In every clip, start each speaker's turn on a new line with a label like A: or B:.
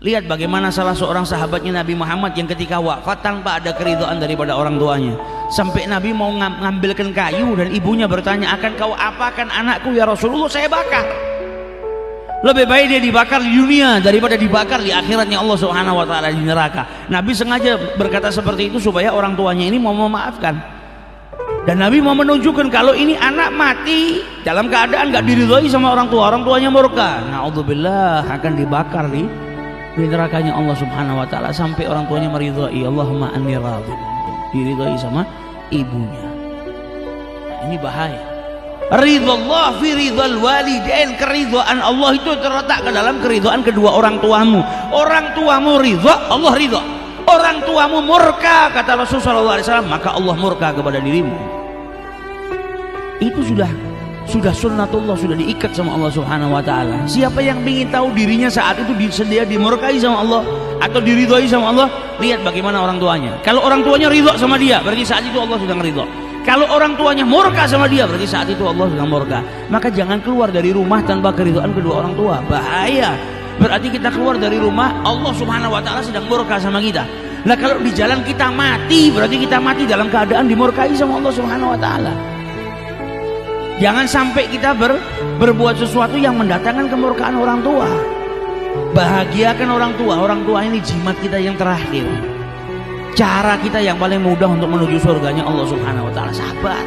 A: Lihat bagaimana salah seorang sahabatnya Nabi Muhammad yang ketika wafat tanpa ada keridhaan daripada orang tuanya, sampai Nabi mau ngambilkan kayu dan ibunya bertanya, akan kau apakan anakku ya Rasulullah? Saya bakar. Lebih baik dia dibakar di dunia daripada dibakar di akhiratnya Allah Subhanahu wa taala, di neraka. Nabi sengaja berkata seperti itu supaya orang tuanya ini mau memaafkan. Dan Nabi mau menunjukkan kalau ini anak mati dalam keadaan gak diridhoi sama orang tuanya murka, naudzubillah, akan dibakar di nerakanya Allah Subhanahu wa taala sampai orang tuanya meridhoi. Allahumma anni radhi, diridhoi sama ibunya. Nah, ini bahaya. Ridhallah fi ridhal walidain, keridhaan Allah itu terletak ke dalam keridhaan kedua orang tuamu. Orang tuamu ridha, Allah ridha. Orang tuamu murka, kata Rasulullah SAW, maka Allah murka kepada dirimu. Itu sudah sunnatullah, sudah diikat sama Allah Subhanahu wa taala. Siapa yang ingin tahu dirinya saat itu dia dimurkai sama Allah atau diridhoi sama Allah, lihat bagaimana orang tuanya. Kalau orang tuanya ridha sama dia, berarti saat itu Allah sedang ridha. Kalau orang tuanya murka sama dia, berarti saat itu Allah sedang murka. Maka jangan keluar dari rumah tanpa keridhaan kedua orang tua. Bahaya. Berarti kita keluar dari rumah, Allah Subhanahu wa taala sedang murka sama kita. Nah, kalau di jalan kita mati, berarti kita mati dalam keadaan dimurkai sama Allah Subhanahu wa taala. Jangan sampai kita berbuat sesuatu yang mendatangkan kemurkaan orang tua. Bahagiakan orang tua. Orang tua ini jimat kita yang terakhir. Cara kita yang paling mudah untuk menuju surganya Allah Subhanahu wa taala. Sabar.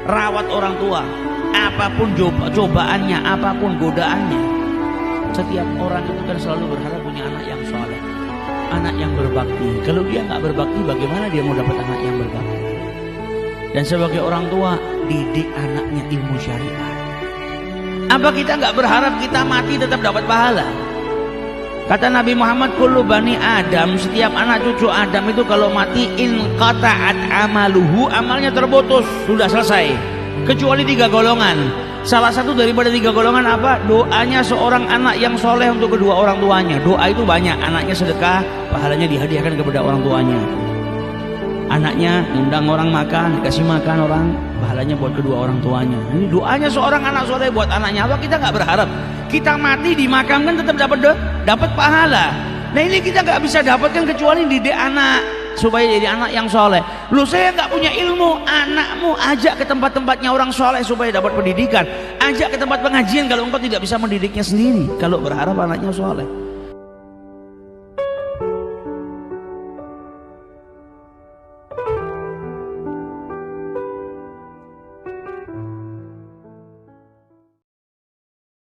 A: Rawat orang tua. Apapun cobaannya, apapun godaannya. Setiap orang itu kan selalu berharap punya anak yang soleh, anak yang berbakti. Kalau dia nggak berbakti, bagaimana dia mau dapat anak yang berbakti? Dan sebagai orang tua, didik anaknya ilmu syariat. Apa kita nggak berharap kita mati tetap dapat pahala? Kata Nabi Muhammad, kullu bani Adam, setiap anak cucu Adam itu kalau mati inqata'at amaluhu, amalnya terputus, sudah selesai. Kecuali 3 golongan. Salah satu daripada 3 golongan apa? Doanya seorang anak yang soleh untuk kedua orang tuanya. Doa itu banyak, anaknya sedekah, pahalanya dihadiahkan kepada orang tuanya. Anaknya undang orang makan, dikasih makan orang, pahalanya buat kedua orang tuanya. Ini doanya seorang anak soleh buat anaknya. Apa kita nggak berharap kita mati dimakamkan tetap dapat pahala? Nah, ini kita nggak bisa dapatkan kecuali didik anak supaya jadi anak yang soleh. Lu, saya nggak punya ilmu, anakmu ajak ke tempat-tempatnya orang soleh supaya dapat pendidikan. Ajak ke tempat pengajian kalau engkau tidak bisa mendidiknya sendiri, kalau berharap anaknya soleh.